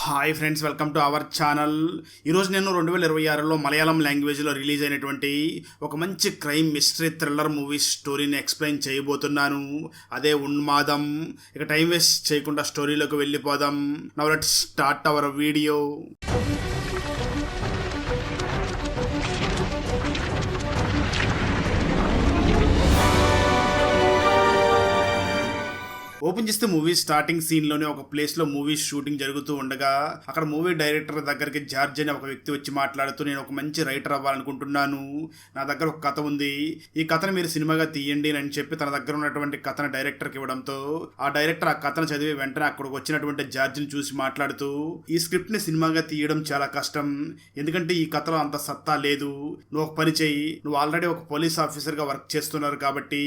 Hi friends, welcome to our channel. ఈరోజు నేను 2026లో మలయాళం లాంగ్వేజ్లో రిలీజ్ అయినటువంటి ఒక మంచి క్రైమ్ మిస్టరీ థ్రిల్లర్ మూవీ స్టోరీని ఎక్స్ప్లెయిన్ చేయబోతున్నాను. అదే ఉన్మాదం. ఇక టైం వేస్ట్ చేయకుండా స్టోరీలోకి వెళ్ళిపోదాం. Now let's start our video. Open చేస్తే మూవీ స్టార్టింగ్ సీన్ లోనే ఒక ప్లేస్ లో మూవీ షూటింగ్ జరుగుతూ ఉండగా అక్కడ మూవీ డైరెక్టర్ దగ్గరికి జార్జ్ అనే ఒక వ్యక్తి వచ్చి మాట్లాడుతూ, నేను ఒక మంచి రైటర్ అవ్వాలనుకుంటున్నాను, నా దగ్గర ఒక కథ ఉంది, ఈ కథను మీరు సినిమాగా తీయండి అని చెప్పి తన దగ్గర ఉన్నటువంటి కథను డైరెక్టర్కి ఇవ్వడంతో ఆ డైరెక్టర్ ఆ కథను చదివి వెంటనే అక్కడికి వచ్చినటువంటి జార్జ్ని చూసి మాట్లాడుతూ, ఈ స్క్రిప్ట్ ని సినిమాగా తీయడం చాలా కష్టం, ఎందుకంటే ఈ కథలో అంత సత్తా లేదు, నువ్వు ఒక పని చేయి, నువ్వు ఆల్రెడీ ఒక పోలీస్ ఆఫీసర్ గా వర్క్ చేస్తున్నారు కాబట్టి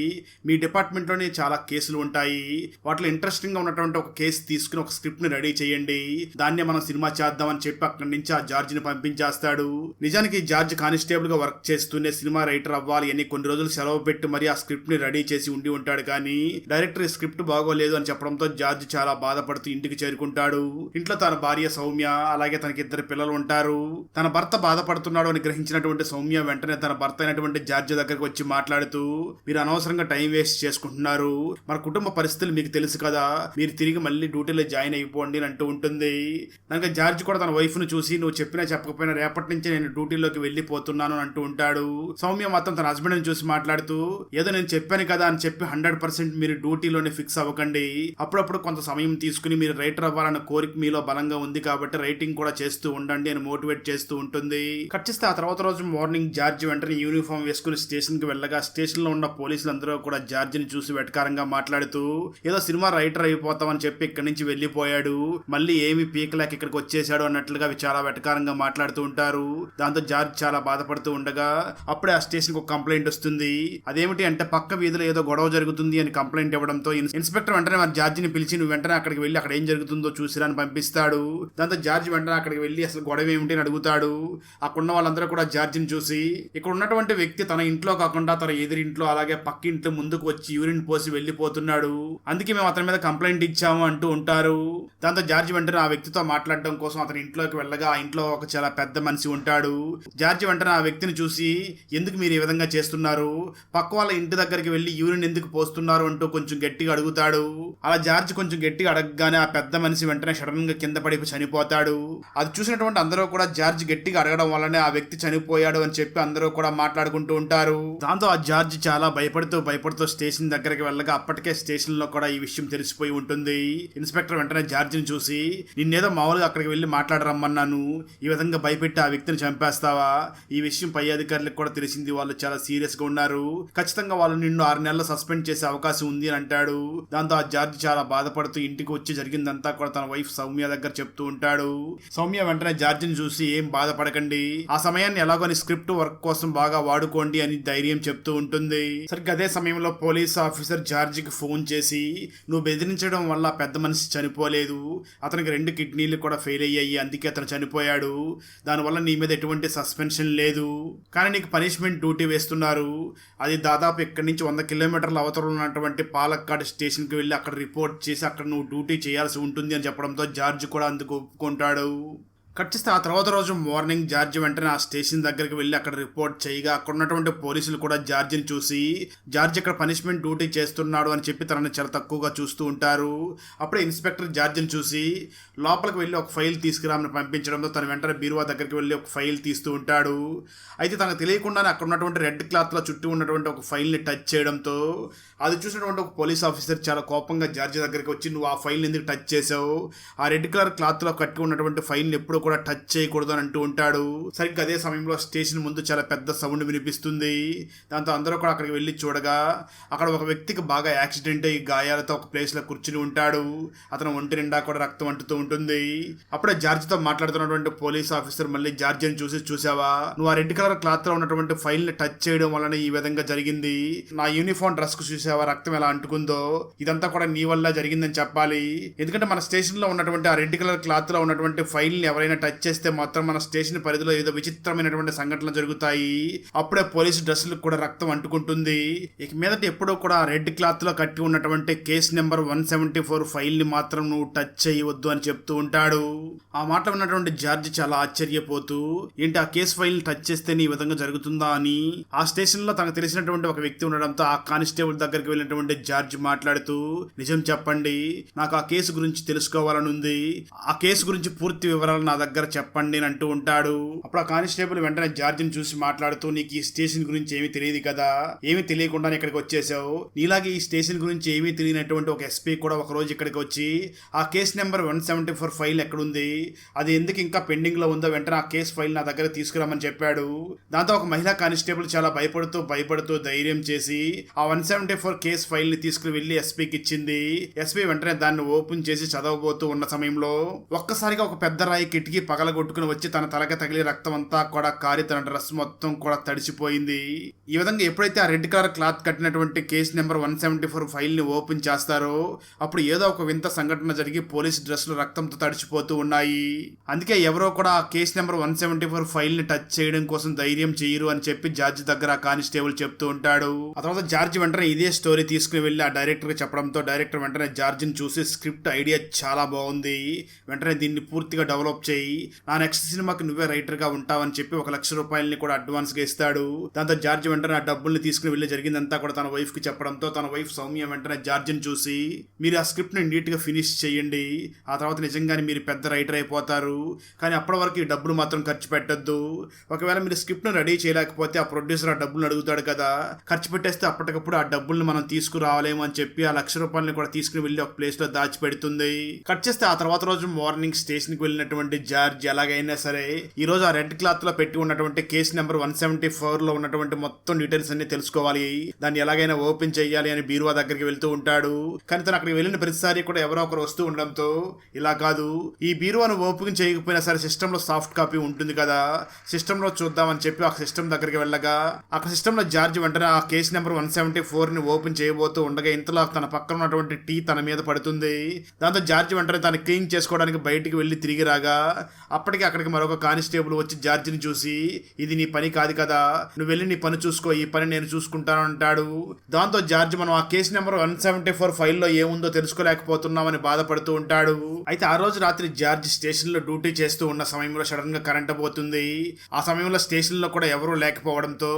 మీ డిపార్ట్మెంట్ లోనే చాలా కేసులు ఉంటాయి, వాటిలో ఇంట్రెస్టింగ్ గా ఉన్నటువంటి ఒక కేసు తీసుకుని ఒక స్క్రిప్ట్ ని రెడీ చేయండి, దాన్నే మనం సినిమా చేద్దామని చెప్పి అక్కడి నుంచి ఆ జార్జ్ ని పంపించేస్తాడు. నిజానికి జార్జ్ కానిస్టేబుల్ గా వర్క్ చేస్తూనే సినిమా రైటర్ అవ్వాలి అని కొన్ని రోజులు సెలవు పెట్టి మరి ఆ స్క్రిప్ట్ ని రెడీ చేసి ఉండి ఉంటాడు. కానీ డైరెక్టర్ ఈ స్క్రిప్ట్ బాగోలేదు అని చెప్పడంతో జార్జ్ చాలా బాధపడుతూ ఇంటికి చేరుకుంటాడు. ఇంట్లో తన భార్య సౌమ్య, అలాగే తనకి 2 పిల్లలు ఉంటారు. తన భర్త బాధపడుతున్నాడు అని గ్రహించినటువంటి సౌమ్య వెంటనే తన భర్త అయినటువంటి జార్జ్ దగ్గరకు వచ్చి మాట్లాడుతూ, మీరు అనవసరంగా టైం వేస్ట్ చేసుకుంటున్నారు, మన కుటుంబ పరిస్థితులు మీకు తెలుసు కదా, మీరు తిరిగి మళ్ళీ డ్యూటీలో జాయిన్ అయిపోండి అని అంటూ ఉంటుంది. దానికి జార్జ్ కూడా తన వైఫ్ ను చూసి, నువ్వు చెప్పినా చెప్పకపోయినా రేపటి నుంచి నేను డ్యూటీలోకి వెళ్ళిపోతున్నాను అని అంటూ ఉంటాడు. సౌమ్య మాత్రం తన హస్బెండ్ ని చూసి మాట్లాడుతూ, ఏదో నేను చెప్పాను కదా అని చెప్పి 100% మీరు డ్యూటీలోనే ఫిక్స్ అవ్వకండి, అప్పుడప్పుడు కొంత సమయం తీసుకుని మీరు రైటర్ అవ్వాలన్న కోరిక మీలో బలంగా ఉంది కాబట్టి రైటింగ్ కూడా చేస్తూ ఉండండి అని మోటివేట్ చేస్తూ ఉంటుంది. కట్ చేస్తే ఆ తర్వాత రోజు మార్నింగ్ జార్జ్ వెంటనే యూనిఫామ్ వేసుకుని స్టేషన్ కి వెళ్ళగా స్టేషన్ లో ఉన్న పోలీసులు అందరూ కూడా జార్జ్ ని చూసి వెటకారంగా మాట్లాడుతూ, ఏదో సినిమా రైటర్ అయిపోతామని చెప్పి ఇక్కడి నుంచి వెళ్ళిపోయాడు, మళ్ళీ ఏమి పీకలేక ఇక్కడికి వచ్చేసాడు అన్నట్లుగా చాలా వెటకారంగా మాట్లాడుతూ ఉంటారు. దాంతో జార్జ్ చాలా బాధపడుతూ ఉండగా అప్పుడే ఆ స్టేషన్ కు ఒక కంప్లైంట్ వస్తుంది. అదేమిటి అంటే పక్క వీధిలో ఏదో గొడవ జరుగుతుంది అని కంప్లైంట్ ఇవ్వడంతో ఇన్స్పెక్టర్ వెంటనే జార్జ్ ని పిలిచి, నువ్వు వెంటనే అక్కడికి వెళ్ళి అక్కడ ఏం జరుగుతుందో చూసిరా అని పంపిస్తాడు. దాంతో జార్జ్ వెంటనే అక్కడికి వెళ్ళి అసలు గొడవ ఏమిటి అని అడుగుతాడు. అక్కడ ఉన్న వాళ్ళందరూ కూడా జార్జ్ ని చూసి, ఇక్కడ ఉన్నటువంటి వ్యక్తి తన ఇంట్లో కాకుండా తన ఎదురింట్లో అలాగే పక్కింట్లో ముందుకు వచ్చి యూరిన్ పోసి వెళ్ళిపోతున్నాడు, అందుకే మేము అతని మీద కంప్లైంట్ ఇచ్చాము అంటూ ఉంటారు. దాంతో జార్జ్ వెంటనే ఆ వ్యక్తితో మాట్లాడడం కోసం అతని ఇంట్లోకి వెళ్ళగా ఆ ఇంట్లో ఒక చాలా పెద్ద మనిషి ఉంటాడు. జార్జ్ వెంటనే ఆ వ్యక్తిని చూసి, ఎందుకు మీరు ఈ విధంగా చేస్తున్నారు, పక్క వాళ్ళ ఇంటి దగ్గరికి వెళ్ళి యూరిన్ ఎందుకు పోస్తున్నారు అంటూ కొంచెం గట్టిగా అడుగుతాడు. అలా జార్జ్ కొంచెం గట్టిగా అడగగానే ఆ పెద్ద మనిషి వెంటనే సడన్ గా కింద పడి చనిపోతాడు. అది చూసినటువంటి అందరూ కూడా జార్జ్ గట్టిగా అడగడం వల్లనే ఆ వ్యక్తి చనిపోయాడు అని చెప్పి అందరూ కూడా మాట్లాడుకుంటూ ఉంటారు. దాంతో ఆ జార్జ్ చాలా భయపడుతూ స్టేషన్ దగ్గరికి వెళ్ళగా అప్పటికే స్టేషన్ లో కూడా ఈ విషయం తెలిసిపోయి ఉంటుంది. ఇన్స్పెక్టర్ వెంటనే జార్జిని చూసి, నిన్నేదో మామూలుగా అక్కడికి వెళ్ళి మాట్లాడరమ్మన్నాను, ఈ విధంగా భయపెట్టి ఆ వ్యక్తిని చంపేస్తావా, ఈ విషయం పై అధికారులకు కూడా తెలిసింది, వాళ్ళు చాలా సీరియస్ గా ఉన్నారు, ఖచ్చితంగా వాళ్ళు నిన్ను 6 నెలలు సస్పెండ్ చేసే అవకాశం ఉంది అని అంటాడు. దాంతో ఆ జార్జ్ చాలా బాధపడుతూ ఇంటికి వచ్చి జరిగిందంతా కూడా తన వైఫ్ సౌమ్య దగ్గర చెప్తూ ఉంటాడు. సౌమ్య వెంటనే జార్జిని చూసి, ఏం బాధపడకండి, ఆ సమయాన్ని ఎలాగోని స్క్రిప్ట్ వర్క్ కోసం బాగా వాడుకోండి అని ధైర్యం చెప్తూ ఉంటుంది. సరిగ్గా అదే సమయంలో పోలీస్ ఆఫీసర్ జార్జికి ఫోన్ చేసి, నువ్వు బెదిరించడం వల్ల పెద్ద మనిషి చనిపోలేదు, అతనికి 2 కిడ్నీలు కూడా ఫెయిల్ అయ్యాయి, అందుకే అతను చనిపోయాడు, దానివల్ల నీ మీద ఎటువంటి సస్పెన్షన్ లేదు, కానీ నీకు పనిష్మెంట్ డ్యూటీ వేస్తున్నారు, అది దాదాపు ఇక్కడి నుంచి 100 కిలోమీటర్ల అవతల ఉన్నటువంటి పాలక్కాడ్ స్టేషన్కి వెళ్ళి అక్కడ రిపోర్ట్ చేసి అక్కడ నువ్వు డ్యూటీ చేయాల్సి ఉంటుంది అని చెప్పడంతో జార్జ్ కూడా అందుకు ఒప్పుకుంటాడు. కట్ చేస్తే ఆ తర్వాత రోజు మార్నింగ్ జార్జ్ వెంటనే ఆ స్టేషన్ దగ్గరికి వెళ్ళి అక్కడ రిపోర్ట్ చేయగా అక్కడ ఉన్నటువంటి పోలీసులు కూడా జార్జిని చూసి, జార్జ్ ఇక్కడ పనిష్మెంట్ డ్యూటీ చేస్తున్నాడు అని చెప్పి తనని చాలా తక్కువగా చూస్తూ ఉంటారు. అప్పుడే ఇన్స్పెక్టర్ జార్జిని చూసి లోపలికి వెళ్ళి ఒక ఫైల్ తీసుకురామని పంపించడంతో తన వెంటనే బీరువా దగ్గరికి వెళ్ళి ఒక ఫైల్ తీస్తూ ఉంటాడు. అయితే తనకు తెలియకుండానే అక్కడ ఉన్నటువంటి రెడ్ క్లాత్ లో చుట్టూ ఉన్నటువంటి ఒక ఫైల్ ని టచ్ చేయడంతో అది చూసినటువంటి ఒక పోలీస్ ఆఫీసర్ చాలా కోపంగా జార్జ్ దగ్గరికి వచ్చి, నువ్వు ఆ ఫైల్ ఎందుకు టచ్ చేసావు, ఆ రెడ్ కలర్ క్లాత్ లో కట్టి ఉన్నటువంటి ఫైల్ ని ఎప్పుడు కూడా టచ్ చేయకూడదు అని అంటూ ఉంటాడు. సరిగ్గా అదే సమయంలో స్టేషన్ ముందు చాలా పెద్ద సౌండ్ వినిపిస్తుంది. దాంతో అందరూ కూడా అక్కడికి వెళ్ళి చూడగా అక్కడ ఒక వ్యక్తికి బాగా యాక్సిడెంట్ అయ్యి గాయాలతో ఒక ప్లేస్ లో కూర్చుని ఉంటాడు. అతను ఒంటి నిండా కూడా రక్తం అంటుతూ ఉంటుంది. అప్పుడే జార్జ్ తో మాట్లాడుతున్నటువంటి పోలీస్ ఆఫీసర్ మళ్ళీ జార్జ్ అని చూసి, చూసావా, నువ్వు ఆ రెడ్ కలర్ క్లాత్ లో ఉన్నటువంటి ఫైల్ ని టచ్ చేయడం వలన ఈ విధంగా జరిగింది, నా యూనిఫామ్ డ్రెస్ కు చూసావా రక్తం ఎలా అంటుకుందో, ఇదంతా కూడా నీ వల్ల జరిగిందని చెప్పాలి, ఎందుకంటే మన స్టేషన్ లో ఉన్నటువంటి ఆ రెడ్ కలర్ క్లాత్ లో ఉన్నటువంటి ఫైల్ ని ఎవరైనా కానీ టచ్ చేస్తే మాత్రం మన స్టేషన్ పరిధిలో ఏదో విచిత్రమైనటువంటి సంఘటనలు జరుగుతాయి. అప్పుడే పోలీసు డ్రెస్సులకు కూడా రక్తం అంటుకుంటుంది. ఇక మీదట ఎప్పుడూ కూడా రెడ్ క్లాత్ లో కట్టి ఉన్నటువంటి కేసు నెంబర్ 174 ఫైల్ ని మాత్రం నువ్వు టచ్ చేయవద్దు అని చెప్తూ ఉంటాడు. ఆ మాట ఉన్నటువంటి జార్జ్ చాలా ఆశ్చర్యపోతూ, ఏంటి ఆ కేసు ఫైల్ ని టచ్ చేస్తే ఈ విధంగా జరుగుతుందా అని ఆ స్టేషన్ లో తనకు తెలిసినటువంటి ఒక వ్యక్తి ఉండడంతో ఆ కానిస్టేబుల్ దగ్గరికి వెళ్ళినటువంటి జార్జ్ మాట్లాడుతూ, నిజం చెప్పండి, నాకు ఆ కేసు గురించి తెలుసుకోవాలని ఉంది, ఆ కేసు గురించి పూర్తి వివరాలు నా దగ్గర చెప్పండి అని అంటూ ఉంటాడు. అప్పుడు ఆ కానిస్టేబుల్ వెంటనే జార్జిని చూసి మాట్లాడుతూ, నీకు ఈ స్టేషన్ గురించి ఏమీ తెలియదు కదా, ఏమీ తెలియకుండా ఇక్కడికి వచ్చేసావు. నీలాగే ఈ స్టేషన్ గురించి ఏమీ తెలియనటువంటి ఒక ఎస్పీ కూడా ఒక రోజు ఇక్కడికి వచ్చి ఆ కేసు నెంబర్ 174 ఫైల్ ఎక్కడుంది, అది ఎందుకు ఇంకా పెండింగ్ లో ఉందో వెంటనే ఆ కేసు ఫైల్ నా దగ్గర తీసుకురామని చెప్పాడు. దాంతో ఒక మహిళా కానిస్టేబుల్ చాలా భయపడుతూ ధైర్యం చేసి ఆ 174 కేసు ఫైల్ ని తీసుకుని వెళ్లి ఎస్పీకి ఇచ్చింది. ఎస్పీ వెంటనే దాన్ని ఓపెన్ చేసి చదవబోతూ ఉన్న సమయంలో ఒక్కసారిగా ఒక పెద్ద రాయి కిటికీ పగలగొట్టుకుని వచ్చి తన తలకి తగిలి రక్తం అంతా కూడా కారి తన డ్రెస్ మొత్తం కూడా తడిసిపోయింది. ఈ విధంగా ఎప్పుడైతే ఆ రెడ్ కలర్ క్లాత్ కట్టినటువంటి కేసు నెంబర్ 174 ఫైల్ ని ఓపెన్ చేస్తారో అప్పుడు ఏదో ఒక వింత సంఘటన జరిగి పోలీస్ డ్రెస్లు రక్తంతో తడిచిపోతూ ఉన్నాయి. అందుకే ఎవరో కూడా ఆ కేసు నెంబర్ 174 ఫైల్ ని టచ్ చేయడం కోసం ధైర్యం చేయరు అని చెప్పి జార్జ్ దగ్గర ఆ కానిస్టేబుల్ చెప్తూ ఉంటాడు. ఆ తర్వాత జార్జ్ వెంటనే ఇదే స్టోరీ తీసుకుని వెళ్లి ఆ డైరెక్టర్ కి చెప్పడంతో డైరెక్టర్ వెంటనే జార్జిని చూసి, స్క్రిప్ట్ ఐడియా చాలా బాగుంది, వెంటనే దీన్ని పూర్తిగా డెవలప్ చేయి, నా నెక్స్ట్ సినిమాకి నువ్వే రైటర్ గా ఉంటావని చెప్పి ₹1,00,000 కూడా అడ్వాన్స్ గా ఇస్తాడు. దాంతో జార్జ్ వెంటనే ఆ డబ్బుల్ని తీసుకుని వెళ్లి జరిగిందంతా కూడా తన వైఫ్ కి చెప్పడంతో తన వైఫ్ సౌమ్య వెంటనే జార్జిని చూసి, మీరు ఆ స్క్రిప్ట్ ని నీట్ గా ఫినిష్ చేయండి, ఆ తర్వాత నిజంగానే మీరు పెద్ద రైటర్ అయిపోతారు, కానీ అప్పటి వరకు ఈ డబ్బులు మాత్రం ఖర్చు పెట్టద్దు, ఒకవేళ మీరు స్క్రిప్ట్ ను రెడీ చేయలేకపోతే ఆ ప్రొడ్యూసర్ ఆ డబ్బులు అడుగుతాడు కదా, ఖర్చు పెట్టేస్తే అప్పటికప్పుడు ఆ డబ్బుల్ని మనం తీసుకురావాలేమో అని చెప్పి ఆ ₹1,00,000 కూడా తీసుకుని వెళ్లి ఒక ప్లేస్ లో దాచిపెడుతుంది. కట్ చేస్తే ఆ తర్వాత రోజు మార్నింగ్ స్టేషన్ కి వెళ్ళినటువంటి జార్జ్ ఎలాగైనా సరే ఈ రోజు ఆ రెడ్ క్లాత్ లో పెట్టి ఉన్నటువంటి కేసు నెంబర్ 174 లో ఉన్నటువంటి మొత్తం డీటెయిల్స్ అన్ని తెలుసుకోవాలి, దాన్ని ఎలాగైనా ఓపెన్ చేయాలి అని బీరువా దగ్గరికి వెళ్తూ ఉంటాడు. కానీ తను అక్కడికి వెళ్ళిన ప్రతిసారి కూడా ఎవరో ఒకరు వస్తూ ఉండడంతో, ఇలా కాదు, ఈ బీరువాను ఓపెన్ చేయకపోయినా సరే సిస్టమ్ లో సాఫ్ట్ కాపీ ఉంటుంది కదా, సిస్టమ్ లో చూద్దామని చెప్పి ఆ సిస్టమ్ దగ్గరికి వెళ్ళగా అక్కడ సిస్టమ్ లో జార్జ్ వెంటనే ఆ కేసు నెంబర్ 174 ని ఓపెన్ చేయబోతూ ఉండగా ఇంతలో తన పక్కన ఉన్నటువంటి టీ తన మీద పడుతుంది. దాంతో జార్జ్ వెంటనే తను క్లీన్ చేసుకోవడానికి బయటికి వెళ్లి తిరిగి రాగా అప్పటికి అక్కడికి మరొక కానిస్టేబుల్ వచ్చి జార్జిని చూసి, ఇది నీ పని కాదు కదా, నువ్వు వెళ్ళి నీ పని చూసుకో, ఈ పని నేను చూసుకుంటాను అంటాడు. దాంతో జార్జ్ మనం ఆ కేసు నెంబర్ 174 ఫైల్లో ఏముందో తెలుసుకోలేకపోతున్నామని బాధపడుతూ ఉంటాడు. అయితే ఆ రోజు రాత్రి జార్జ్ స్టేషన్ లో డ్యూటీ చేస్తూ ఉన్న సమయంలో సడన్ గా కరెంట్ పోతుంది. ఆ సమయంలో స్టేషన్ లో కూడా ఎవరూ లేకపోవడంతో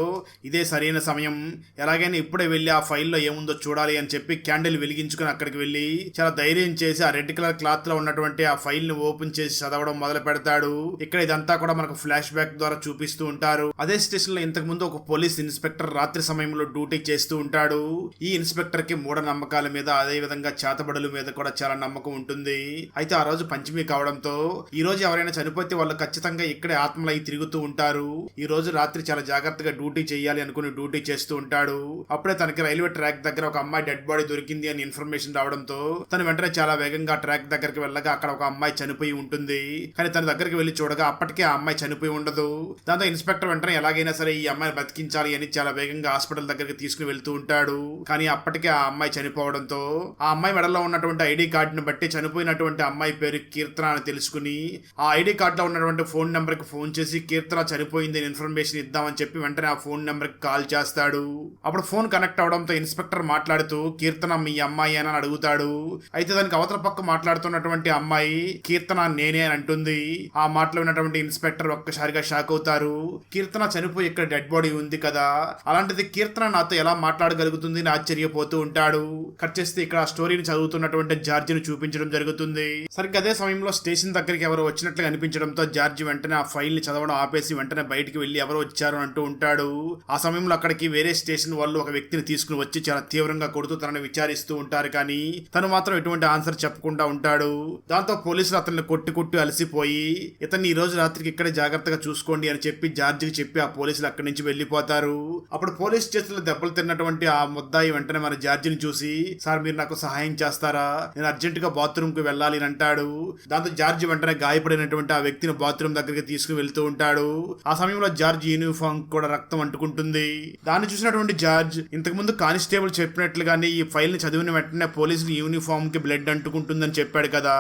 ఇదే సరైన సమయం, ఎలాగైనా ఇప్పుడే వెళ్ళి ఆ ఫైల్లో ఏముందో చూడాలి అని చెప్పి క్యాండిల్ వెలిగించుకుని అక్కడికి వెళ్ళి చాలా ధైర్యం చేసి ఆ రెడ్ కలర్ క్లాత్ లో ఉన్నటువంటి ఆ ఫైల్ ని ఓపెన్ చేసి చదవడం మొదలు పెడతాడు. ఇక్కడ ఇదంతా కూడా మనకు ఫ్లాష్ బ్యాక్ ద్వారా చూపిస్తూ ఉంటారు. అదే స్టేషన్ లో ఇంతకు ముందు ఒక పోలీస్ ఇన్స్పెక్టర్ రాత్రి సమయంలో డ్యూటీ చేస్తూ ఉంటాడు. ఈ ఇన్స్పెక్టర్ కి మూఢ నమ్మకాల మీద అదే విధంగా చేతబడుల మీద కూడా చాలా నమ్మకం ఉంటుంది. అయితే ఆ రోజు పంచమి కావడంతో ఈ రోజు ఎవరైనా చనిపోతే వాళ్ళు ఖచ్చితంగా ఇక్కడే ఆత్మలై తిరుగుతూ ఉంటారు. ఈ రోజు రాత్రి చాలా జాగ్రత్తగా డ్యూటీ చేయాలి అనుకుని డ్యూటీ చేస్తూ ఉంటాడు. అప్పుడే తనకి రైల్వే ట్రాక్ దగ్గర ఒక అమ్మాయి డెడ్ బాడీ దొరికింది అని ఇన్ఫర్మేషన్ రావడంతో తను వెంటనే చాలా వేగంగా ట్రాక్ దగ్గరికి వెళ్ళగా అక్కడ ఒక అమ్మాయి చనిపోయి ఉంటుంది. కానీ తన దగ్గరికి వెళ్లి చూడగా అప్పటికే ఆ అమ్మాయి చనిపోయి ఉండదు. దాంతో ఇన్స్పెక్టర్ వెంటనే ఎలాగైనా సరే ఈ అమ్మాయిని బతికించాలి అని చాలా వేగంగా హాస్పిటల్ దగ్గరికి తీసుకుని వెళ్తూ ఉంటాడు. కానీ అప్పటికే ఆ అమ్మాయి చనిపోవడంతో ఆ అమ్మాయి మెడలో ఉన్నటువంటి ఐడి కార్డును బట్టి చనిపోయినటువంటి అమ్మాయి పేరు కీర్తన అని తెలుసుకుని ఆ ఐడి కార్డులో ఉన్నటువంటి ఫోన్ నెంబర్ కి ఫోన్ చేసి కీర్తన చనిపోయింది ఇన్ఫర్మేషన్ ఇద్దామని చెప్పి వెంటనే ఆ ఫోన్ నెంబర్ కి కాల్ చేస్తాడు. అప్పుడు ఫోన్ కనెక్ట్ అవడంతో ఇన్స్పెక్టర్ మాట్లాడుతూ కీర్తన మీ అమ్మాయి అని అడుగుతాడు. అయితే దానికి అవతల పక్క మాట్లాడుతున్నటువంటి అమ్మాయి కీర్తన నేనే అని అంటుంది. ఆ మాటలో ఉన్నటువంటి ఇన్స్పెక్టర్ ఒక్కసారిగా షాక్ అవుతారు. కీర్తన చనిపోయి ఇక్కడ డెడ్ బాడీ ఉంది కదా, అలాంటిది కీర్తన నాతో ఎలా మాట్లాడగలుగుతుంది అని ఆశ్చర్యపోతూ ఉంటాడు. కట్ చేస్తే ఇక్కడ ఆ స్టోరీని చదువుతున్నటువంటి జార్జిని చూపించడం జరుగుతుంది. సరిగ్గా అదే సమయంలో స్టేషన్ దగ్గరికి ఎవరో వచ్చినట్లుగా అనిపించడంతో జార్జి వెంటనే ఆ ఫైల్ ని చదవడం ఆపేసి వెంటనే బయటికి వెళ్లి ఎవరో వచ్చారు అంటూ ఉంటాడు. ఆ సమయంలో అక్కడికి వేరే స్టేషన్ వాళ్ళు ఒక వ్యక్తిని తీసుకుని వచ్చి చాలా తీవ్రంగా కొడుతూ తనని విచారిస్తూ ఉంటారు. కానీ తను మాత్రం ఎటువంటి ఆన్సర్ చెప్పకుండా ఉంటాడు. దాంతో పోలీసులు అతన్ని కొట్టి అలసిపోయి ఇతన్ని ఈ రోజు రాత్రికి ఇక్కడే జాగ్రత్తగా చూసుకోండి అని చెప్పి జార్జికి చెప్పి ఆ పోలీసులు అక్కడి నుంచి వెళ్లిపోతారు. అప్పుడు పోలీస్ స్టేషన్ లో దెబ్బలు తిన్నటువంటి ఆ ముద్దాయి వెంటనే మన జార్జిని చూసి, సార్ మీరు నాకు సహాయం చేస్తారా, నేను అర్జెంట్ గా బాత్రూమ్ కు వెళ్ళాలి అని అంటాడు. దాంతో జార్జి వెంటనే గాయపడినటువంటి ఆ వ్యక్తిని బాత్రూమ్ దగ్గరికి తీసుకుని వెళ్తూ ఉంటాడు. ఆ సమయంలో జార్జ్ యూనిఫామ్ కూడా రక్తం అంటుకుంటుంది. దాన్ని చూసినటువంటి జార్జ్ ఇంతకు ముందు కానిస్టేబుల్ చెప్పినట్లుగానే ఈ ఫైల్ ని చదివిన వెంటనే పోలీసులు యూనిఫామ్ కి బ్లడ్ అంటుకుంటుందని చెప్పాడు కదా,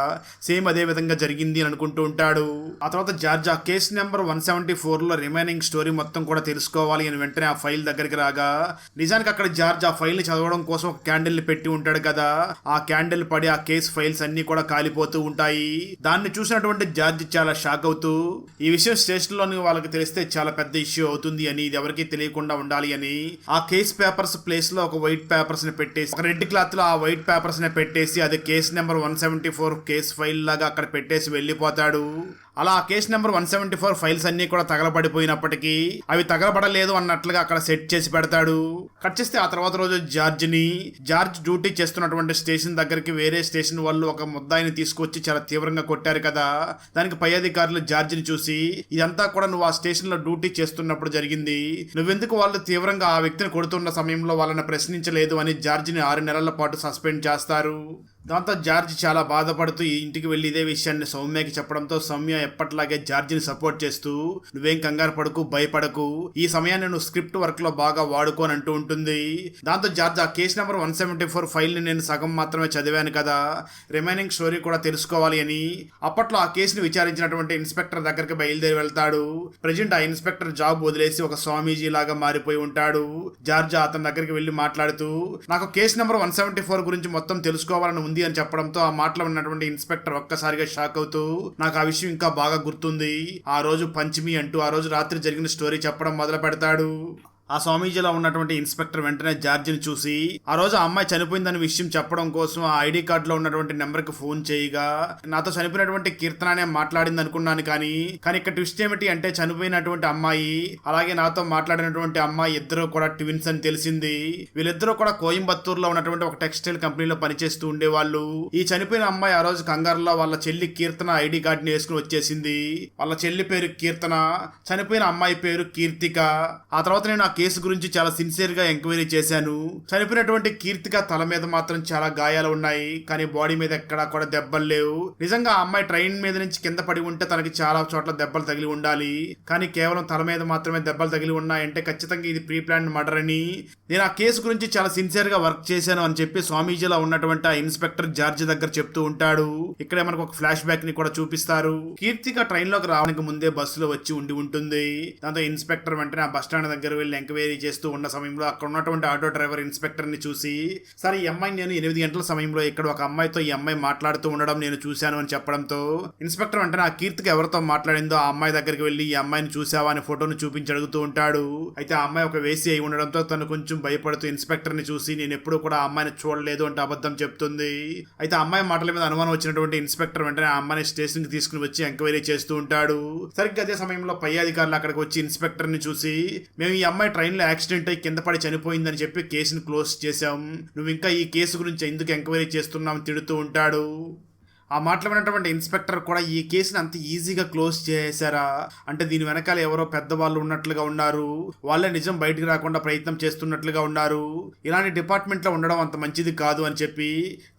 సేమ్ అదే విధంగా జరిగింది అని అనుకుంటూ ఉంటాడు. ఆ తర్వాత జార్జ్ ఆ కేసు నెంబర్ 174 లో రిమైనింగ్ స్టోరీ మొత్తం కూడా తెలుసుకోవాలి అని వెంటనే ఆ ఫైల్ దగ్గరికి రాగా, నిజానికి అక్కడ జార్జ్ ఆ ఫైల్ ని చదవడం కోసం ఒక క్యాండిల్ ని పెట్టి ఉంటాడు కదా. ఆ క్యాండిల్ పడి ఆ కేసు ఫైల్స్ అన్ని కూడా కాలిపోతూ ఉంటాయి. దాన్ని చూసినటువంటి జార్జ్ చాలా షాక్ అవుతూ, ఈ విషయం స్టేషన్ లోని వాళ్ళకి తెలిస్తే చాలా పెద్ద ఇష్యూ అవుతుంది అని, ఇది ఎవరికీ తెలియకుండా ఉండాలి అని ఆ కేస్ పేపర్స్ ప్లేస్ లో ఒక వైట్ పేపర్స్ ని పెట్టేసి, ఒక రెడ్ క్లాత్ లో ఆ వైట్ పేపర్స్ ని పెట్టేసి అది కేసు నెంబర్ 174 కేసు ఫైల్ లాగా అక్కడ పెట్టేసి వెళ్ళిపోతాడు. అలా ఆ కేసు నెంబర్ 174 ఫైల్స్ అన్ని కూడా తగలబడిపోయినప్పటికీ అవి తగలబడలేదు అన్నట్లుగా అక్కడ సెట్ చేసి పెడతాడు. కట్ చేస్తే ఆ తర్వాత రోజు జార్జ్ డ్యూటీ చేస్తున్నటువంటి స్టేషన్ దగ్గరికి వేరే స్టేషన్ వాళ్ళు ఒక ముద్దాయిని తీసుకొచ్చి చాలా తీవ్రంగా కొట్టారు కదా. దానికి పై అధికారులు జార్జ్ ని చూసి, ఇదంతా కూడా నువ్వు ఆ స్టేషన్ లో డ్యూటీ చేస్తున్నప్పుడు జరిగింది, నువ్వెందుకు వాళ్ళు తీవ్రంగా ఆ వ్యక్తిని కొడుతున్న సమయంలో వాళ్ళని ప్రశ్నించలేదు అని జార్జ్ ని 6 నెలల పాటు సస్పెండ్ చేస్తారు. దాంతో జార్జ్ చాలా బాధపడుతూ ఇంటికి వెళ్లి ఇదే విషయాన్ని సౌమ్యకి చెప్పడంతో సౌమ్య ఎప్పటిలాగే జార్జిని సపోర్ట్ చేస్తూ, నువ్వేం కంగారు పడకు, భయపడకు, ఈ సమయాన్ని నువ్వు స్క్రిప్ట్ వర్క్ లో బాగా వాడుకోని అంటూ ఉంటుంది. దాంతో జార్జ్ ఆ కేసు నెంబర్ 174 ఫైల్ ని నేను సగం మాత్రమే చదివాను కదా, రిమైనింగ్ స్టోరీ కూడా తెలుసుకోవాలి అని అప్పట్లో ఆ కేసుని విచారించినటువంటి ఇన్స్పెక్టర్ దగ్గరికి బయలుదేరి వెళ్తాడు. ప్రెజెంట్ ఆ ఇన్స్పెక్టర్ జాబ్ వదిలేసి ఒక స్వామీజీ లాగా మారిపోయి ఉంటాడు. జార్జ్ అతని దగ్గరికి వెళ్లి మాట్లాడుతూ, నాకు కేసు నెంబర్ 174 గురించి మొత్తం తెలుసుకోవాలని ఉంది అని చెప్పడంతో ఆ మాటలో ఉన్నటువంటి ఇన్స్పెక్టర్ ఒక్కసారిగా షాక్ అవుతూ, నాకు ఆ విషయం ఇంకా బాగా గుర్తుంది, ఆ రోజు పంచమి అంటూ ఆ రోజు రాత్రి జరిగిన స్టోరీ చెప్పడం మొదలు పెడతాడు. ఆ స్వామీజీలో ఉన్నటువంటి ఇన్స్పెక్టర్ వెంటనే జార్జిని చూసి, ఆ రోజు ఆ అమ్మాయి చనిపోయిందనే విషయం చెప్పడం కోసం ఆ ఐడి కార్డులో ఉన్నటువంటి నెంబర్ కి ఫోన్ చేయగా, నాతో చనిపోయినటువంటి కీర్తననే మాట్లాడింది అనుకున్నాను, కానీ ఇక్కడ ట్విస్ట్ ఏమిటి అంటే చనిపోయినటువంటి అమ్మాయి అలాగే నాతో మాట్లాడినటువంటి అమ్మాయి ఇద్దరు కూడా ట్విన్స్ అని తెలిసింది. వీళ్ళిద్దరూ కూడా కోయంబత్తూర్ లో ఉన్నటువంటి ఒక టెక్స్టైల్ కంపెనీలో పనిచేస్తూ ఉండేవాళ్ళు. ఈ చనిపోయిన అమ్మాయి ఆ రోజు కంగారులో వాళ్ళ చెల్లి కీర్తన ఐడి కార్డుని వేసుకుని వచ్చేసింది. వాళ్ళ చెల్లి పేరు కీర్తన, చనిపోయిన అమ్మాయి పేరు కీర్తిక. ఆ తర్వాత నేను ఆ కేసు గురించి చాలా సిన్సియర్ గా ఎంక్వైరీ చేశాను. చనిపోయినటువంటి కీర్తిక తల మీద మాత్రం చాలా గాయాలు ఉన్నాయి, కానీ బాడీ మీద ఎక్కడా కూడా దెబ్బలు లేవు. నిజంగా ఆ అమ్మాయి ట్రైన్ మీద నుంచి కింద పడి ఉంటే తనకి చాలా చోట్ల దెబ్బలు తగిలి ఉండాలి, కానీ కేవలం తల మీద మాత్రమే దెబ్బలు తగిలి ఉన్నాయంటే ఖచ్చితంగా ఇది ప్రీ ప్లాన్ మర్డర్ అని, నేను ఆ కేసు గురించి చాలా సిన్సియర్ గా వర్క్ చేశాను అని చెప్పి స్వామీజీలో ఉన్నటువంటి ఆ ఇన్స్పెక్టర్ జార్జ్ దగ్గర చెప్తూ ఉంటాడు. ఇక్కడే మనకు ఒక ఫ్లాష్ బ్యాక్ ని కూడా చూపిస్తారు. కీర్తిక ట్రైన్ లోకి రావడానికి ముందే బస్సులో వచ్చి ఉండి ఉంటుంది. దాంతో ఇన్స్పెక్టర్ వెంటనే ఆ బస్ స్టాండ్ దగ్గర వెళ్ళి ఎంక్వైరీ చేస్తూ ఉన్న సమయంలో అక్కడ ఉన్నటువంటి ఆటో డ్రైవర్ ఇన్స్పెక్టర్ ని చూసి, సరే ఈ అమ్మాయి నేను 8 గంటల సమయంలో ఇక్కడ ఒక అమ్మాయితో ఈ అమ్మాయి మాట్లాడుతూ ఉండడం నేను చూశాను అని చెప్పడంతో ఇన్స్పెక్టర్ వెంటనే ఆ కీర్తికి ఎవరితో మాట్లాడిందో ఆ అమ్మాయి దగ్గరికి వెళ్ళి, ఈ అమ్మాయిని చూసావా అని ఫోటోను చూపించి అడుగుతూ ఉంటాడు. అయితే ఆ అమ్మాయి ఒక వేసి అయి ఉండడంతో తను కొంచెం భయపడుతూ ఇన్స్పెక్టర్ ని చూసి, నేను ఎప్పుడు కూడా ఆ అమ్మాయిని చూడలేదు అంటే అబద్ధం చెప్తుంది. అయితే ఆ అమ్మాయి మాటల మీద అనుమానం వచ్చినటువంటి ఇన్స్పెక్టర్ వెంటనే ఆ అమ్మాయిని స్టేషన్ కి తీసుకుని వచ్చి ఎంక్వైరీ చేస్తూ ఉంటాడు. సరిగ్గా అదే సమయంలో పై అధికారులు అక్కడికి వచ్చి ఇన్స్పెక్టర్ ని చూసి, మేము ఈ అమ్మాయి ట్రైన్ లో యాక్సిడెంట్ అయి కింద పడి చనిపోయిందని చెప్పి కేసును క్లోజ్ చేశాం, నువ్వు ఇంకా ఈ కేసు గురించి ఎందుకు ఎంక్వైరీ చేస్తున్నావు తిడుతూ ఉంటాడు. ఆ మాట్లాడినటువంటి ఇన్స్పెక్టర్ కూడా, ఈ కేసుని అంత ఈజీగా క్లోజ్ చేశారా అంటే దీని వెనకాల ఎవరో పెద్దవాళ్ళు ఉన్నట్లుగా ఉన్నారు, వాళ్ళే నిజం బయటకు రాకుండా ప్రయత్నం చేస్తున్నట్లుగా ఉన్నారు, ఇలాంటి డిపార్ట్మెంట్ లో ఉండడం అంత మంచిది కాదు అని చెప్పి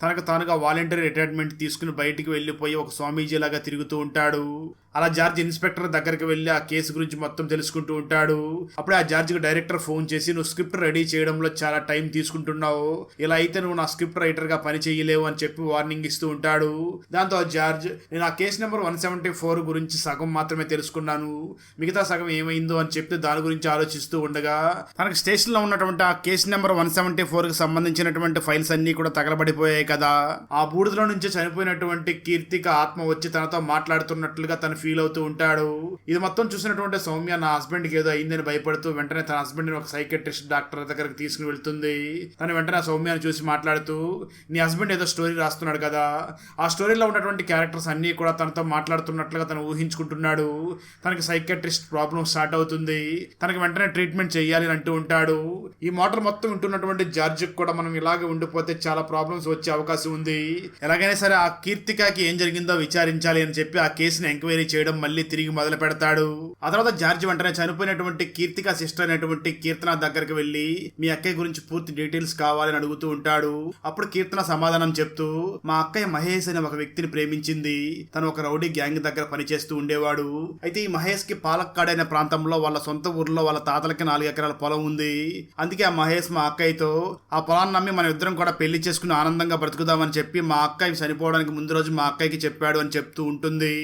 తనకు తానుగా వాలంటరీ రిటైర్మెంట్ తీసుకుని బయటికి వెళ్ళిపోయి ఒక స్వామీజీ లాగా తిరుగుతూ ఉంటాడు. అలా జార్జ్ ఇన్స్పెక్టర్ దగ్గరికి వెళ్ళి ఆ కేసు గురించి మొత్తం తెలుసుకుంటూ ఉంటాడు. అప్పుడే ఆ జార్జ్కి డైరెక్టర్ ఫోన్ చేసి, నువ్వు స్క్రిప్ట్ రెడీ చేయడంలో చాలా టైం తీసుకుంటున్నావు, ఇలా అయితే నువ్వు నా స్క్రిప్ట్ రైటర్ గా పని చేయలేవు అని చెప్పి వార్నింగ్ ఇస్తూ ఉంటాడు. దాంతో జార్జ్, నేను ఆ కేసు నెంబర్ 174 గురించి సగం మాత్రమే తెలుసుకున్నాను, మిగతా సగం ఏమైందో అని చెప్పి దాని గురించి ఆలోచిస్తూ ఉండగా తనకు స్టేషన్ లో ఉన్నటువంటి ఆ కేసు నెంబర్ 174 కి సంబంధించినటువంటి ఫైల్స్ అన్ని కూడా తగలబడిపోయాయి కదా. ఆ బూడిదలో నుంచి చనిపోయినటువంటి కీర్తిక ఆత్మ వచ్చి తనతో మాట్లాడుతున్నట్లుగా తన ఫీల్ అవుతూ ఉంటాడు. ఇది మొత్తం చూసినటువంటి సౌమ్య నా హస్బెండ్ కి ఏదో అయిందని భయపడుతూ వెంటనే తన హస్బెండ్ ని ఒక సైకియాట్రిస్ట్ డాక్టర్ దగ్గరకు తీసుకుని వెళ్తుంది. తను వెంటనే సౌమ్యను చూసి మాట్లాడుతూ, నీ హస్బెండ్ ఏదో స్టోరీ రాస్తున్నాడు కదా, ఆ స్టోరీలో ఉన్నటువంటి క్యారెక్టర్స్ అన్ని కూడా తనతో మాట్లాడుతున్నట్లుగా తను ఊహించుకుంటున్నాడు. తనకి సైకియాట్రిస్ట్ ప్రాబ్లం స్టార్ట్ అవుతుంది, తనకి వెంటనే ట్రీట్మెంట్ చేయాలి అని అంటూ ఉంటాడు. ఈ మాటలు మొత్తం వింటున్నటువంటి జార్జ్ కూడా మనం ఇలాగే ఉండిపోతే చాలా ప్రాబ్లమ్స్ వచ్చే అవకాశం ఉంది, ఎలాగైనా సరే ఆ కీర్తికకి ఏం జరిగిందో విచారించాలి అని చెప్పి ఆ కేసుని ఎంక్వైరీ చేయడం మళ్ళీ తిరిగి మొదలు పెడతాడు. ఆ తర్వాత జార్జ్ వెంటనే చనిపోయినటువంటి కీర్తిక సిస్టర్ అయినటువంటి కీర్తన దగ్గరికి వెళ్లి, మీ అక్కయ్య గురించి పూర్తి డీటెయిల్స్ కావాలని అడుగుతూ ఉంటాడు. అప్పుడు కీర్తన సమాధానం చెప్తూ, మా అక్కయ్య మహేష్ అనే ఒక వ్యక్తిని ప్రేమించింది, తను ఒక రౌడీ గ్యాంగ్ దగ్గర పనిచేస్తూ ఉండేవాడు. అయితే ఈ మహేష్ కి పాలక్కాడ్ అనే ప్రాంతంలో వాళ్ళ సొంత ఊర్లో వాళ్ళ తాతలకి 4 ఎకరాల పొలం ఉంది. అందుకే ఆ మహేష్ మా అక్కయ్యతో ఆ పొలాన్ని నమ్మి మన ఇద్దరం కూడా పెళ్లి చేసుకుని ఆనందంగా బ్రతుకుదామని చెప్పి మా అక్కయ్య చనిపోవడానికి ముందు రోజు మా అక్కయ్యకి చెప్పాడు అని చెప్తూ ఉంటుంది.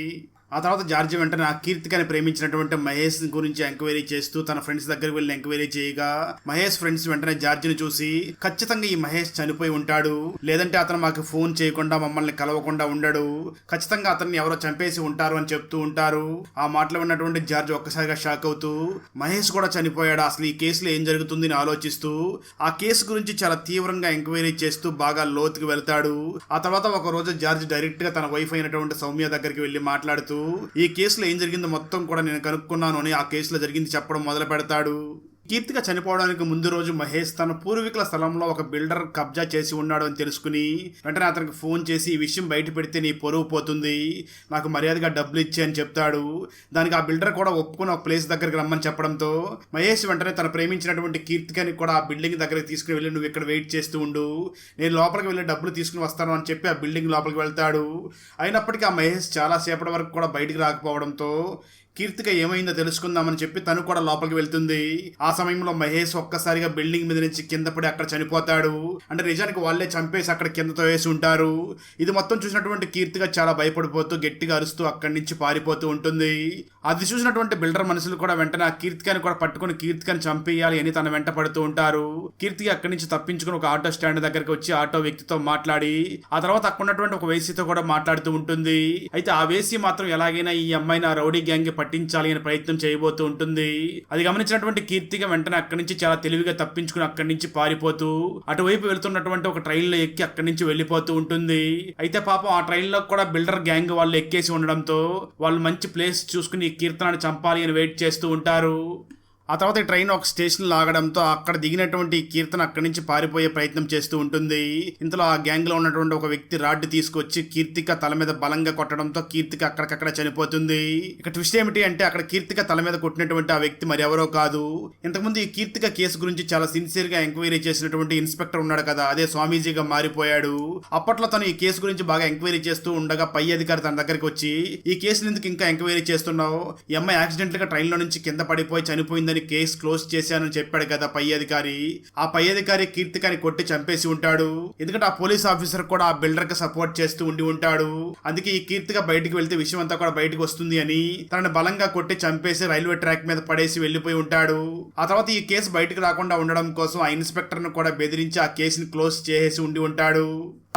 ఆ తర్వాత జార్జి వెంటనే ఆ కీర్తికని ప్రేమించినటువంటి మహేష్ గురించి ఎంక్వైరీ చేస్తూ తన ఫ్రెండ్స్ దగ్గరికి వెళ్ళి ఎంక్వైరీ చేయగా మహేష్ ఫ్రెండ్స్ వెంటనే జార్జిని చూసి ఖచ్చితంగా ఈ మహేష్ చనిపోయి ఉంటాడు, లేదంటే అతను మాకు ఫోన్ చేయకుండా మమ్మల్ని కలవకుండా ఉండడు, ఖచ్చితంగా అతన్ని ఎవరో చంపేసి ఉంటారు అని చెప్తూ ఉంటారు. ఆ మాటలు విన్నటువంటి జార్జ్ ఒక్కసారిగా షాక్ అవుతూ మహేష్ కూడా చనిపోయాడు, అసలు ఈ కేసులో ఏం జరుగుతుంది అని ఆలోచిస్తూ ఆ కేసు గురించి చాలా తీవ్రంగా ఎంక్వైరీ చేస్తూ బాగా లోతుకి వెళ్తాడు. ఆ తర్వాత ఒక రోజు జార్జ్ డైరెక్ట్ గా తన వైఫ్ అయినటువంటి సౌమ్య దగ్గరికి వెళ్లి మాట్లాడుతూ ఈ కేసులో ఏం జరిగిందో మొత్తం కూడా నేను కనుక్కున్నాను అని ఆ కేసులో జరిగింది చెప్పడం మొదలు పెడతాడు. కీర్తిక చనిపోవడానికి ముందు రోజు మహేష్ తన పూర్వీకుల స్థలంలో ఒక బిల్డర్ కబ్జా చేసి ఉన్నాడు అని తెలుసుకుని వెంటనే అతనికి ఫోన్ చేసి ఈ విషయం బయట పెడితే నీ పొరుగు పోతుంది, నాకు మర్యాదగా డబ్బులు ఇచ్చే అని చెప్తాడు. దానికి ఆ బిల్డర్ కూడా ఒప్పుకుని ఒక ప్లేస్ దగ్గరికి రమ్మని చెప్పడంతో మహేష్ వెంటనే తను ప్రేమించినటువంటి కీర్తికని కూడా ఆ బిల్డింగ్ దగ్గరికి తీసుకుని వెళ్ళి నువ్వు ఇక్కడ వెయిట్ చేస్తూ ఉండు, నేను లోపలికి వెళ్ళి డబ్బులు తీసుకుని వస్తాను అని చెప్పి ఆ బిల్డింగ్ లోపలికి వెళ్తాడు. అయినప్పటికీ ఆ మహేష్ చాలా సేపటి వరకు కూడా బయటికి రాకపోవడంతో కీర్తిక ఏమైందో తెలుసుకుందామని చెప్పి తను కూడా లోపలికి వెళ్తుంది. ఆ సమయంలో మహేష్ ఒక్కసారిగా బిల్డింగ్ మీద నుంచి కింద పడి అక్కడ చనిపోతాడు. అంటే నిజానికి వాళ్ళే చంపేసి అక్కడ కిందతో వేసి ఉంటారు. ఇది మొత్తం చూసినటువంటి కీర్తిక చాలా భయపడిపోతూ గట్టిగా అరుస్తూ అక్కడి నుంచి పారిపోతూ ఉంటుంది. అది చూసినటువంటి బిల్డర్ మనుషులు కూడా వెంటనే ఆ కీర్తికని కూడా పట్టుకుని కీర్తికని చంపేయాలి అని తన వెంట పడుతూ ఉంటారు. కీర్తిక అక్కడి నుంచి తప్పించుకుని ఒక ఆటో స్టాండ్ దగ్గరికి వచ్చి ఆటో వ్యక్తితో మాట్లాడి ఆ తర్వాత అక్కడ ఉన్నటువంటి ఒక వేసితో కూడా మాట్లాడుతూ ఉంటుంది. అయితే ఆ వేసి మాత్రం ఎలాగైనా ఈ అమ్మాయిని ఆ రౌడీ గ్యాంగ్ పట్టించాలి అనే ప్రయత్నం చేయబోతూ ఉంటుంది. అది గమనించినటువంటి కీర్తిక వెంటనే అక్కడి నుంచి చాలా తెలివిగా తప్పించుకుని అక్కడి నుంచి పారిపోతూ అటువైపు వెళ్తున్నటువంటి ఒక ట్రైన్ లో ఎక్కి అక్కడి నుంచి వెళ్లిపోతూ ఉంటుంది. అయితే పాపం ఆ ట్రైన్ లో కూడా బిల్డర్ గ్యాంగ్ వాళ్ళు ఎక్కేసి ఉండడంతో వాళ్ళు మంచి ప్లేస్ చూసుకుని కీర్తనని చంపాలి అని వెయిట్ చేస్తూ ఉంటారు. ఆ తర్వాత ఈ ట్రైన్ ఒక స్టేషన్ లాగడంతో అక్కడ దిగినటువంటి కీర్తన అక్కడి నుంచి పారిపోయే ప్రయత్నం చేస్తూ ఉంటుంది. ఇంతలో ఆ గ్యాంగ్ లో ఉన్నటువంటి ఒక వ్యక్తి రాడ్ తీసుకొచ్చి కీర్తిక తల మీద బలంగా కొట్టడంతో కీర్తిక అక్కడికక్కడ చనిపోతుంది. ఇక ట్విస్ట్ ఏమిటి అంటే అక్కడ కీర్తిక తల మీద కొట్టినటువంటి ఆ వ్యక్తి మరి ఎవరో కాదు, ఇంతకుముందు ఈ కీర్తిక కేసు గురించి చాలా సిన్సియర్ గా ఎంక్వైరీ చేసినటువంటి ఇన్స్పెక్టర్ ఉన్నాడు కదా, అదే స్వామీజీగా మారిపోయాడు. అప్పట్లో తను ఈ కేసు గురించి బాగా ఎంక్వైరీ చేస్తూ ఉండగా పై అధికారి తన దగ్గరికి వచ్చి ఈ కేసుని ఎందుకు ఇంకా ఎంక్వైరీ చేస్తున్నావు, ఈ అమ్మాయి యాక్సిడెంట్ గా ట్రైన్ లో నుంచి కింద పడిపోయి చనిపోయింది కేసు క్లోజ్ చేశానని చెప్పాడు కదా పై అధికారి. ఆ పై అధికారి కీర్తికని కొట్టి చంపేసి ఉంటాడు. ఎందుకంటే ఆ పోలీస్ ఆఫీసర్ కూడా ఆ బిల్డర్ కి సపోర్ట్ చేస్తూ ఉండి ఉంటాడు. అందుకే ఈ కీర్తిక బయటికి వెళ్తే విషయం అంతా కూడా బయటకు వస్తుంది అని తనని బలంగా కొట్టి చంపేసి రైల్వే ట్రాక్ మీద పడేసి వెళ్లిపోయి ఉంటాడు. ఆ తర్వాత ఈ కేసు బయటకు రాకుండా ఉండడం కోసం ఆ ఇన్స్పెక్టర్ ను కూడా బెదిరించి ఆ కేసుని క్లోజ్ చేసి ఉండి ఉంటాడు.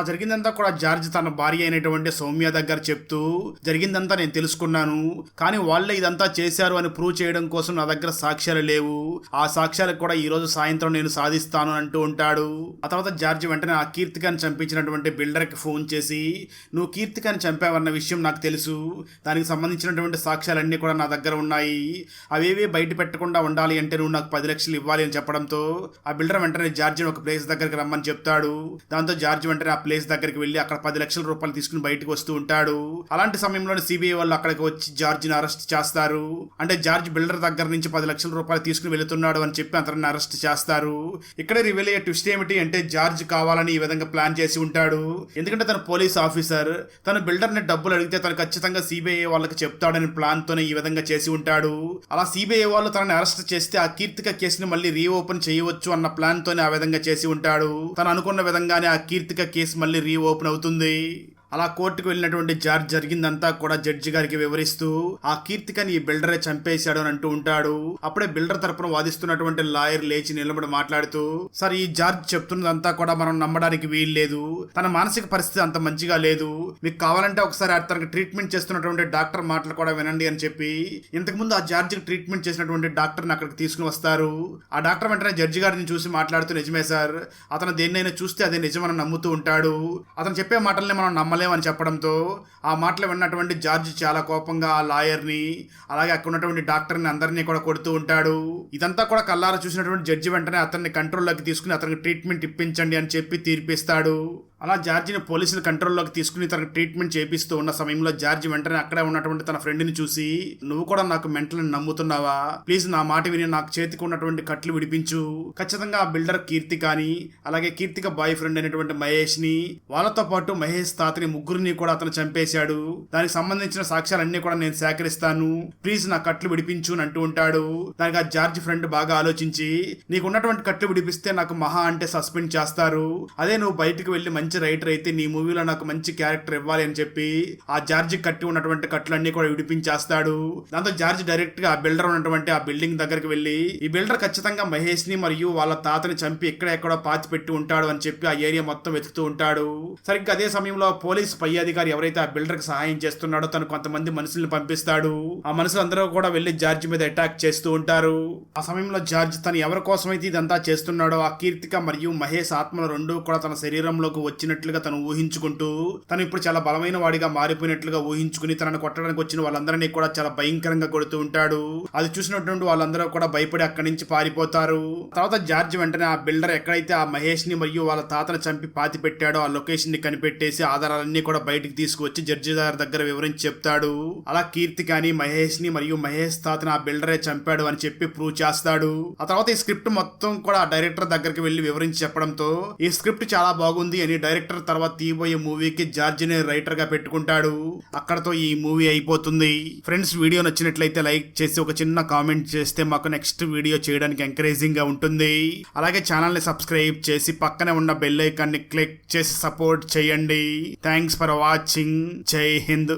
జరిగిందంతా కూడా జార్జ్ తన భార్య అయినటువంటి సౌమ్య దగ్గర చెప్తూ జరిగిందంతా నేను తెలుసుకున్నాను, కానీ వాళ్ళే ఇదంతా చేశారు అని ప్రూవ్ చేయడం కోసం నా దగ్గర సాక్ష్యాలు లేవు, ఆ సాక్ష్యాలకు కూడా ఈ రోజు సాయంత్రం నేను సాధిస్తాను అంటూ ఉంటాడు. ఆ తర్వాత జార్జ్ వెంటనే ఆ కీర్తికని చంపించినటువంటి బిల్డర్ కి ఫోన్ చేసి నువ్వు కీర్తికని చంపావన్న విషయం నాకు తెలుసు, దానికి సంబంధించినటువంటి సాక్ష్యాలన్నీ కూడా నా దగ్గర ఉన్నాయి, అవేవి బయట పెట్టకుండా ఉండాలి అంటే నువ్వు నాకు 10 లక్షలు ఇవ్వాలి అని చెప్పడంతో ఆ బిల్డర్ వెంటనే జార్జిని ఒక ప్లేస్ దగ్గరికి రమ్మని చెప్తాడు. దాంతో జార్జ్ వెంటనే ఆ ప్లేస్ దగ్గరికి వెళ్ళి అక్కడ 10 లక్షల రూపాయలు తీసుకుని బయటకు వస్తూ ఉంటాడు. అలాంటి సమయంలోనే సిబిఐ వాళ్ళు అక్కడికి వచ్చి జార్జిని అరెస్ట్ చేస్తారు. అంటే జార్జ్ బిల్డర్ దగ్గర నుంచి 10 లక్షల రూపాయలు తీసుకుని వెళుతున్నాడు అని చెప్పి అతన్ని అరెస్ట్ చేస్తారు. ఇక్కడే రివీల్ అయ్యే ట్విస్ట్ ఏమిటి అంటే జార్జ్ కావాలని ఈ విధంగా ప్లాన్ చేసి ఉంటాడు. ఎందుకంటే తన పోలీస్ ఆఫీసర్ తన బిల్డర్ ని డబ్బులు అడిగితే తను ఖచ్చితంగా సిబిఐ వాళ్ళకి చెప్తాడని ప్లాన్ తోనే ఈ విధంగా చేసి ఉంటాడు. అలా సిబిఐ వాళ్ళు తనని అరెస్ట్ చేస్తే ఆ కీర్తిక కేసుని మళ్ళీ రీఓపెన్ చేయవచ్చు అన్న ప్లాన్ తోనే ఆ విధంగా చేసి ఉంటాడు. తను అనుకున్న విధంగానే ఆ కీర్తిక కేసు మళ్ళీ రీఓపెన్ అవుతుంది. అలా కోర్టుకు వెళ్ళినటువంటి జార్జ్ జరిగిందంతా కూడా జడ్జి గారికి వివరిస్తూ ఆ కీర్తికని ఈ బిల్డరే చంపేశాడు అని అంటూ ఉంటాడు. అప్పుడే బిల్డర్ తరపున వాదిస్తున్నటువంటి లాయర్ లేచి నిలబడి మాట్లాడుతూ సార్ ఈ జార్జ్ చెప్తున్నదంతా కూడా మనం నమ్మడానికి వీల్లేదు, తన మానసిక పరిస్థితి అంత మంచిగా లేదు, మీకు కావాలంటే ఒకసారి తనకి ట్రీట్మెంట్ చేస్తున్నటువంటి డాక్టర్ మాటలు కూడా వినండి అని చెప్పి ఇంతకుముందు ఆ జార్జికి ట్రీట్మెంట్ చేసినటువంటి డాక్టర్ని అక్కడికి తీసుకుని వస్తారు. ఆ డాక్టర్ వెంటనే జడ్జి గారిని చూసి మాట్లాడుతూ నిజమే సార్, అతను దేన్నైనా చూస్తే అదే నిజమని నమ్ముతూ ఉంటాడు, అతను చెప్పే మాటల్ని మనం నమ్మలేమని చెప్పడంతో ఆ మాటలు విన్నటువంటి జార్జ్ చాలా కోపంగా ఆ లాయర్ని అలాగే అక్కడ ఉన్నటువంటి డాక్టర్ని అందరినీ కూడా కొడుతూ ఉంటాడు. ఇదంతా కూడా కల్లారా చూసినటువంటి జడ్జి వెంటనే అతన్ని కంట్రోల్లోకి తీసుకుని అతనికి ట్రీట్మెంట్ ఇప్పించండి అని చెప్పి తీర్పిస్తాడు. అలా జార్జిని పోలీసులు కంట్రోల్లోకి తీసుకుని తనకు ట్రీట్మెంట్ చేపిస్తూ ఉన్న సమయంలో జార్జ్ వెంటనే అక్కడే ఉన్నటువంటి తన ఫ్రెండ్ని చూసి నువ్వు కూడా నాకు మెంటల్ని నమ్ముతున్నావా, ప్లీజ్ నా మాట విని నాకు చేతికి ఉన్నటువంటి కట్లు విడిపించు, ఖచ్చితంగా ఆ బిల్డర్ కీర్తి కానీ అలాగే కీర్తిక బాయ్ ఫ్రెండ్ అయినటువంటి మహేష్ ని వాళ్ళతో పాటు మహేష్ తాతని ముగ్గురిని కూడా అతను చంపేశాడు, దానికి సంబంధించిన సాక్ష్యాలన్నీ కూడా నేను సేకరిస్తాను, ప్లీజ్ నా కట్లు విడిపించు అని అంటూ ఉంటాడు. దానికి ఆ జార్జ్ ఫ్రెండ్ బాగా ఆలోచించి నీకు ఉన్నటువంటి కట్లు విడిపిస్తే నాకు మహా అంటే సస్పెండ్ చేస్తారు, అదే నువ్వు బయటకు వెళ్ళి మంచి రైటర్ అయితే నీ మూవీలో నాకు మంచి క్యారెక్టర్ ఇవ్వాలి అని చెప్పి ఆ జార్జ్ కట్టి ఉన్నటువంటి కట్లన్నీ కూడా విడిపించేస్తాడు. దాంతో జార్జ్ డైరెక్ట్ గా ఆ బిల్డర్ ఉన్నటువంటి ఆ బిల్డింగ్ దగ్గరికి వెళ్లి ఈ బిల్డర్ ఖచ్చితంగా మహేష్ ని మరియు వాళ్ళ తాతని చంపి ఎక్కడెక్కడో పాతి పెట్టి ఉంటాడు అని చెప్పి ఆ ఏరియా మొత్తం వెతుకుతూ ఉంటాడు. సరిగ్గా అదే సమయంలో పోలీస్ పై అధికారి ఎవరైతే ఆ బిల్డర్ కి సహాయం చేస్తున్నాడో తను కొంతమంది మనుషుల్ని పంపిస్తాడు. ఆ మనుషులందరూ కూడా వెళ్లి జార్జ్ మీద అటాక్ చేస్తూ ఉంటారు. ఆ సమయంలో జార్జ్ తను ఎవరి కోసమైతే ఇదంతా చేస్తున్నాడో ఆ కీర్తిక మరియు మహేష్ ఆత్మలు రెండూ కూడా తన శరీరంలోకి వచ్చినట్లుగా తను ఊహించుకుంటూ తను ఇప్పుడు చాలా బలమైన వాడిగా మారిపోయినట్లుగా ఊహించుకుని తనను కొట్టడానికి వచ్చిన వాళ్ళందరినీ కూడా చాలా భయంకరంగా కొడుతూ ఉంటాడు. అది చూసినటువంటి వాళ్ళందరూ కూడా భయపడి అక్కడి నుంచి పారిపోతారు. తర్వాత జార్జ్ వెంటనే ఆ బిల్డర్ ఎక్కడైతే ఆ మహేష్ ని మరియు వాళ్ళ తాతను చంపి పాతి పెట్టాడో ఆ లొకేషన్ ని కనిపెట్టేసి ఆధారాలన్నీ కూడా బయటికి తీసుకువచ్చి జడ్జి గారి దగ్గర వివరించి చెప్తాడు. అలా కీర్తి కానీ మహేష్ ని మరియు మహేష్ తాతను ఆ బిల్డరే చంపాడు అని చెప్పి ప్రూవ్ చేస్తాడు. ఆ తర్వాత ఈ స్క్రిప్ట్ మొత్తం కూడా ఆ డైరెక్టర్ దగ్గరికి వెళ్లి వివరించి చెప్పడంతో ఈ స్క్రిప్ట్ చాలా బాగుంది అని డైరెక్టర్ తర్వాత తీయబోయే మూవీకి జార్జ్ ని రైటర్ గా పెట్టుకుంటాడు. అక్కడతో ఈ మూవీ అయిపోతుంది. ఫ్రెండ్స్, వీడియో నచ్చినట్లయితే లైక్ చేసి ఒక చిన్న కామెంట్ చేస్తే మాకు నెక్స్ట్ వీడియో చేయడానికి ఎంకరేజింగ్ గా ఉంటుంది. అలాగే ఛానల్ ని సబ్స్క్రైబ్ చేసి పక్కనే ఉన్న బెల్ ఐకాన్ ని క్లిక్ చేసి సపోర్ట్ చేయండి. Thanks for watching. జై హింద్.